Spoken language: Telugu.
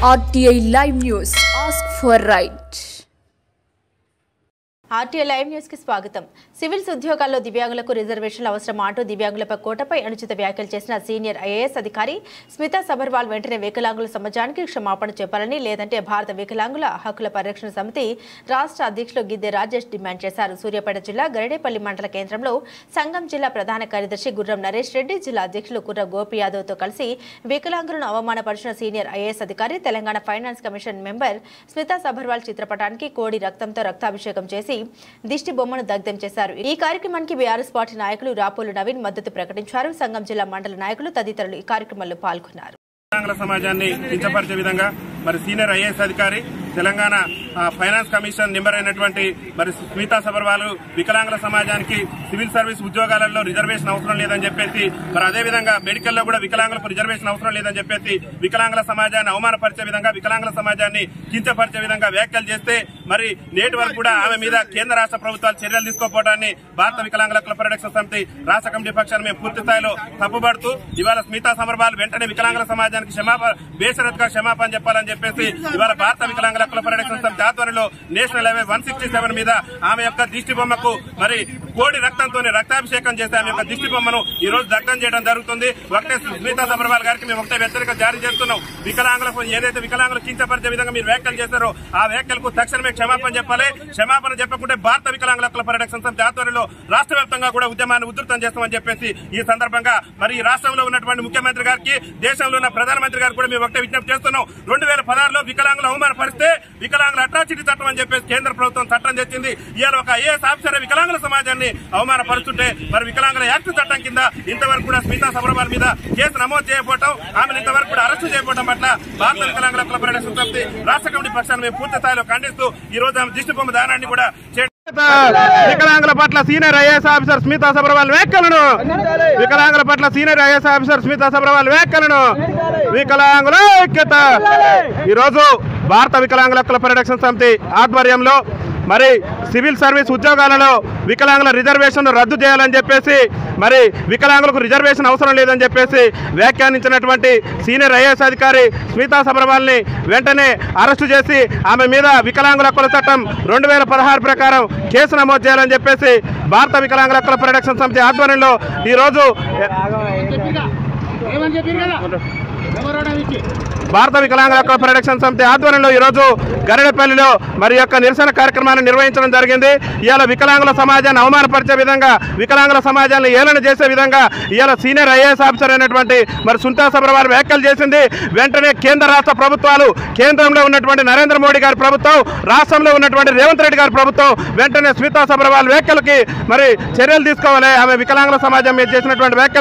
RTI Live News. Ask for right. RTI live news కి స్వాగతం. సివిల్స్ ఉద్యోగాల్లో దివ్యాంగులకు రిజర్వేషన్లు అవసరం అంటూ దివ్యాంగులపై కోటపై అనుచిత వ్యాఖ్యలు చేసిన సీనియర్ ఐఏఎస్ అధికారి స్మితా సబర్వాల్ వెంటనే వికలాంగుల సమాజానికి క్షమాపణ చెప్పాలని, లేదంటే భారత వికలాంగుల హక్కుల పరిరక్షణ సమితి రాష్ట్ర అధ్యక్షులు గిద్దె రాజేష్ డిమాండ్ చేశారు. సూర్యాపేట జిల్లా గరిడేపల్లి మండల కేంద్రంలో సంఘం జిల్లా ప్రధాన కార్యదర్శి గుర్రం నరేష్ రెడ్డి, జిల్లా అధ్యక్షులు కుర్ర గోపి యాదవ్తో కలిసి వికలాంగులను అవమానపరిచిన సీనియర్ ఐఏఎస్ అధికారి Telangana finance commission member Smita Sabharwal చిత్రపటానికి కోడి రక్తంతో రక్తాభిషేకం చేసి దిష్టి బొమ్మను దగ్ధం చేశారు. ఈ కార్యక్రమానికి బీఆర్ఎస్ పార్టీ నాయకులు రాపోలు నవీన్ మద్దతు ప్రకటించారు. సంఘం జిల్లా మండల నాయకులు తదితరులు ఈ కార్యక్రమంలో పాల్గొన్నారు. వికలాంగుల సమాజాన్ని కించపరిచే విధంగా మరి సీనియర్ ఐఏఎస్ అధికారి తెలంగాణ ఫైనాన్స్ కమిషన్ మెంబర్ అయినటువంటి మరి స్మితా సబర్వాల్ వికలాంగుల సమాజానికి సివిల్ సర్వీస్ ఉద్యోగాలలో రిజర్వేషన్ అవసరం లేదని చెప్పేసి, మరి అదేవిధంగా మెడికల్లో కూడా వికలాంగులకు రిజర్వేషన్ అవసరం లేదని చెప్పేసి వికలాంగుల సమాజాన్ని అవమానపరిచే విధంగా, వికలాంగుల సమాజాన్ని కించపరిచే విధంగా వ్యాఖ్యలు చేస్తే మరి నేటి వరకు కూడా ఆమె మీద కేంద్ర రాష్ట్ర ప్రభుత్వాలు చర్యలు తీసుకోకపోవడాన్ని భారత వికలాంగుల హక్కుల పరిరక్షణ సమితి రాష్ట్ర కమిటీ పక్షాన్ని మేము పూర్తి స్థాయిలో తప్పుపడుతూ ఇవాళ స్మితా సబర్వాల్ వెంటనే వికలాంగుల సమాజానికి బేషరతుగా క్షమాపణ చెప్పాలని చెప్పేసి ఇవాళ భారత వికలాంగుల హక్కుల పరిరక్షణ సమితి ఆధ్వర్యంలో నేషనల్ హైవే 167 మీద ఆమె యొక్క దిష్టి బొమ్మకు మరి కోడి రక్తంతో రక్తాభిషేకం చేసి ఆమె యొక్క దిష్టి బొమ్మను ఈ రోజు దగ్ధం చేయడం జరుగుతుంది. ఒకటే స్మితా సబర్వాల్ గారికి మేము ఒకటే హెచ్చరిక జారీ చేస్తున్నాం. వికలాంగులకు ఏదైతే వికలాంగులు కించపరిచే విధంగా మీరు వ్యాఖ్యలు చేశారో ఆ వ్యాఖ్యలకు తక్షణమే క్షమాపణ చెప్పాలి. క్షమాపణ చెప్పకుంటే భారత వికలాంగుల హక్కుల పరిరక్షణ సమితి ఆధ్వర్యంలో రాష్ట్ర వ్యాప్తంగా కూడా ఉద్యమాన్ని ఉధృతం చేస్తామని చెప్పేసి ఈ సందర్భంగా మరి ఈ రాష్ట్రంలో ఉన్నటువంటి ముఖ్యమంత్రి గారికి, దేశంలో ఉన్న ప్రధానమంత్రి గారికి కూడా మేము ఒకటే విజ్ఞప్తి చేస్తున్నాం. 2016లో వికలాంగులు అవమానపరిస్తే వికలాంగుల అట్రాసిటీ చట్టం అని చెప్పేసి కేంద్ర ప్రభుత్వం చట్టం తెచ్చింది. ఇవాళ ఒక ఐఏఎస్ ఆఫీసర్ వికలాంగుల సమాజాన్ని అవమానపరుస్తుంటే మరి వికలాంగుల యాక్ట్ చట్టం కింద ఇంతవరకు కూడా స్మితా సబర్వాల్ మీద కేసు నమోదు చేయకపోవడం, ఆమెను ఇంతవరకు కూడా అరెస్టు చేయకపోవడం పట్ల భారత వికలాంగుల హక్కుల పరిరక్షణ సమితి రాష్ట్ర కమిటీ పక్షాన్ని మేము పూర్తి స్థాయిలో ఖండిస్తూ ఈ రోజు ఆమె దిష్టి బొమ్మ దానాన్ని కూడా వికలాంగుల పట్ల senior IAS officer Smita Sabharwal వ్యాఖ్యలను, వికలాంగుల పట్ల senior IAS officer Smita Sabharwal వ్యాఖ్యలను వికలాంగుల ఐక్యత. ఈరోజు భారత వికలాంగుల హక్కుల పరిరక్షణ సమితి ఆధ్వర్యంలో మరి సివిల్ సర్వీస్ ఉద్యోగాలలో వికలాంగుల రిజర్వేషన్ రద్దు చేయాలని చెప్పేసి, మరి వికలాంగులకు రిజర్వేషన్ అవసరం లేదని చెప్పేసి వ్యాఖ్యానించినటువంటి సీనియర్ ఐఏఎస్ అధికారి స్మితా సబర్వాల్ని వెంటనే అరెస్టు చేసి ఆమె మీద వికలాంగుల హక్కుల చట్టం 2016 ప్రకారం కేసు నమోదు చేయాలని చెప్పేసి భారత వికలాంగుల హక్కుల పరిరక్షణ సమితి ఆధ్వర్యంలో ఈరోజు భారత వికలాంగుల హక్కుల పరిరక్షణ సమితి ఆధ్వర్యంలో ఈరోజు గరిడపల్లిలో మరి యొక్క నిరసన కార్యక్రమాన్ని నిర్వహించడం జరిగింది. ఇవాళ వికలాంగుల సమాజాన్ని అవమానపరిచే విధంగా, వికలాంగుల సమాజాన్ని ఏలన చేసే విధంగా ఇవాళ సీనియర్ ఐఏఎస్ ఆఫీసర్ అయినటువంటి మరి స్మితా సబర్వాల్ వ్యాఖ్యలు చేసింది. వెంటనే కేంద్ర రాష్ట్ర ప్రభుత్వాలు, కేంద్రంలో ఉన్నటువంటి నరేంద్ర మోడీ గారి ప్రభుత్వం, రాష్ట్రంలో ఉన్నటువంటి రేవంత్ రెడ్డి గారి ప్రభుత్వం వెంటనే స్మితా సబర్వాల్ వ్యాఖ్యలకి మరి చర్యలు తీసుకోవాలి. ఆమె వికలాంగుల సమాజం మీద చేసినటువంటి వ్యాఖ్యలు